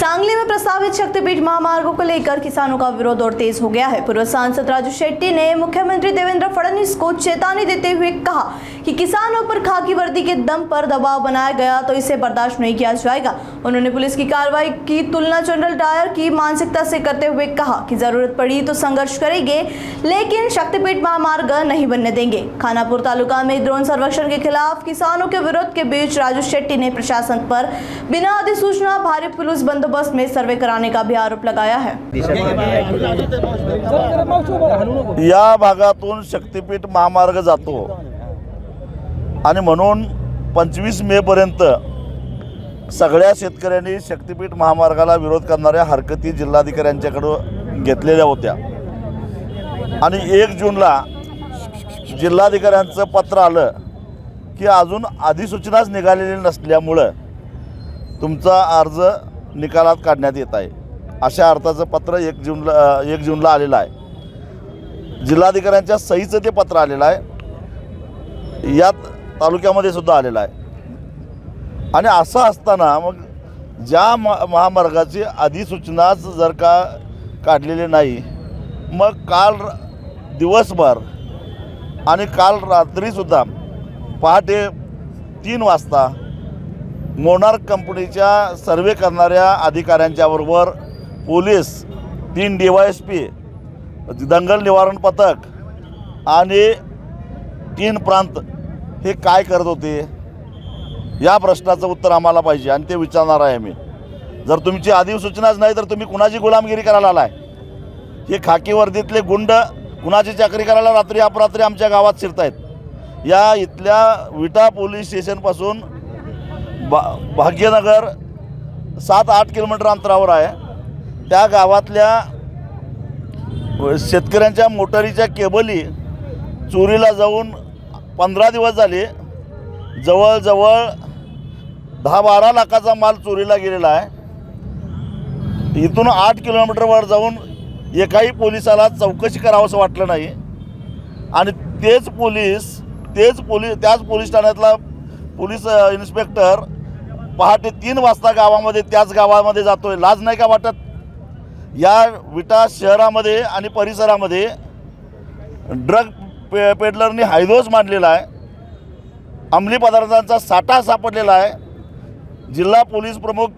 सांगली में प्रस्तावित शक्तिपीठ महामार्गों को लेकर किसानों का विरोध और तेज हो गया है। पूर्व सांसद राजू शेट्टी ने मुख्यमंत्री देवेंद्र फडणवीस को चेतावनी देते हुए कहा कि किसानों पर खाकी वर्दी के दम पर दबाव बनाया गया तो इसे बर्दाश्त नहीं किया जाएगा। उन्होंने पुलिस की कार्रवाई की तुलना जनरल डायर की मानसिकता से करते हुए कहा कि जरूरत पड़ी तो संघर्ष करेंगे, लेकिन शक्तिपीठ महामार्ग नहीं बनने देंगे। खानापुर तालुका में ड्रोन सर्वेक्षण के खिलाफ किसानों के विरोध के बीच राजू शेट्टी ने प्रशासन पर बिना अधिसूचना भारी पुलिस बंदोबस्त में सर्वे कराने का भी आरोप लगाया है। या भागातून शक्तिपीठ महामार्ग जातो आणि म्हणून 25 मे पर्यंत सगळ्या शेतकऱ्यांनी शक्तिपीठ महामार्गाला विरोध करणाऱ्या हरकती जिल्हाधिकाऱ्यांच्याकडे घेतलेल्या होत्या आणि 1 जूनला जिल्हाधिकाऱ्यांचं पत्र आलं की अजून अधिसूचनाच निघालेली नसल्यामुळं तुमचा अर्ज निकालात काढण्यात येत आहे, अशा अर्थाचं पत्र 1 जूनला आलेलं आहे। जिल्हाधिकाऱ्यांच्या सहीचं ते पत्र आलेलं आहे, यात तालुक्यामध्ये सुद्धा आलेलं आहे। आणि असं असताना मग ज्या महामार्गाची अधिसूचनाच जर का काढलेली नाही, मग काल दिवसभर आणि काल रात्रीसुद्धा पहाटे 3 वाजता मोनार्क कंपनीच्या सर्वे करणाऱ्या अधिकाऱ्यांच्या बरोबर पोलीस, 3 DYSP, दंगल निवारण पथक आणि 3 प्रांत हे काय करत होते, या प्रश्नाचं उत्तर आम्हाला पाहिजे आणि ते विचारणार आहे मी। जर तुमची अधिसूचनाच नाही तर तुम्ही कुणाची गुलामगिरी करायला आलाय? हे खाकी वर्दीतले गुंड कुणाची चाकरी करायला रात्री अपरात्री आमच्या गावात शिरतायत। या इथल्या विटा पोलीस स्टेशनपासून भाग्यनगर 7-8 किलोमीटर अंतरावर आहे। त्या गावातल्या शेतकऱ्यांच्या मोटारीच्या केबली चोरीला जाऊन 15 दिवस झाले। जवळजवळ 10-12 लाखाचा माल चोरीला गेलेला आहे। इथून 8 किलोमीटरवर जाऊन एकाही पोलिसाला चौकशी करावंसं वाटलं नाही आणि त्याच पोलीस ठाण्यातला पोलीस इन्स्पेक्टर पहाटे 3 वाजता त्याच गावामध्ये जातोय। लाज नाही का वाटत? या विटा शहरामध्ये आणि परिसरामध्ये ड्रग पेडलरनी हायदोस मांडलेला आहे, अंमली पदार्थांचा साठा सापडलेला आहे। जिल्हा पोलीस प्रमुख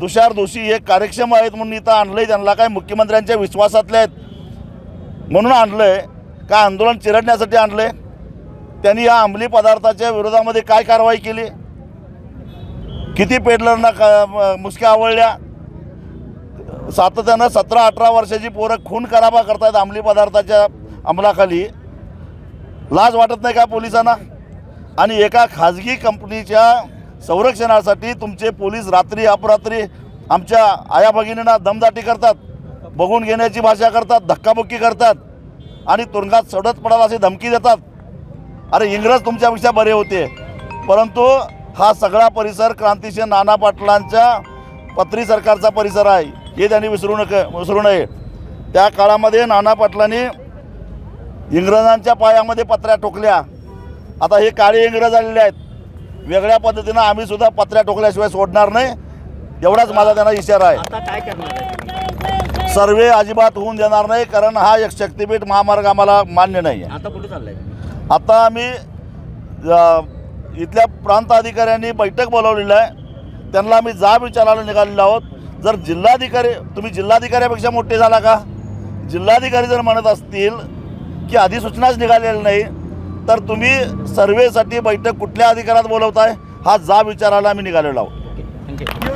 तुषार दोशी हे कार्यक्षम आहेत म्हणून इथं आणलंय, त्यांना काय मुख्यमंत्र्यांच्या विश्वासातले आहेत म्हणून आणलंय का आंदोलन चिरडण्यासाठी आणलंय? त्यांनी या अंमली पदार्थाच्या विरोधामध्ये काय कारवाई केली? किती पेडलरना मुसक्या आवळल्या? सातत्यानं 17-18 वर्षाची पोरं खून खराबा करतात अंमली पदार्थाच्या अंमलाखाली। लाज वाटत नाही का पोलिसांना? आणि एका खाजगी कंपनीच्या संरक्षणासाठी तुमचे पोलीस रात्री अपरात्री आमच्या आया भगिनींना दमदाटी करतात, बघून घेण्याची भाषा करतात, धक्काबुक्की करतात आणि तुरुंगात सडत पडाल अशी धमकी देतात। अरे इंग्रज तुमच्यापेक्षा बरे होते, परंतु हा सगळा परिसर क्रांतिसिंह नाना पाटलांच्या पत्री सरकारचा परिसर आहे, हे त्यांनी विसरू नये। त्या काळामध्ये नाना पाटलांनी इंग्रजांच्या पायामध्ये पत्र्या ठोकल्या। आता हे काळे इंग्रज आलेले आहेत, वेगळ्या पद्धतीनं आम्ही सुद्धा पत्र्या ठोकल्याशिवाय सोडणार नाही, एवढाच माझा त्यांना इशारा आहे। आता काय करणार? सर्वे अजिबात होऊन देणार नाही, कारण हा एक शक्तिपीठ महामार्ग आम्हाला मान्य नाही आहे। आता कुठे चाललंय? आता आम्ही इथल्या प्रांत अधिकाऱ्यांनी बैठक बोलावलेली आहे, त्यांना आम्ही जाब विचारायला निघालेलो आहोत। जर तुम्ही जिल्हाधिकाऱ्यापेक्षा मोठे झाला का? जिल्हाधिकारी जर म्हणत असतील की अधिसूचनाच निघालेली नाही तर तुम्ही सर्वेसाठी बैठक कुठल्या अधिकारात बोलवताय? हा जाब विचारायला आम्ही निघालेलो आहोत। थँक्यू।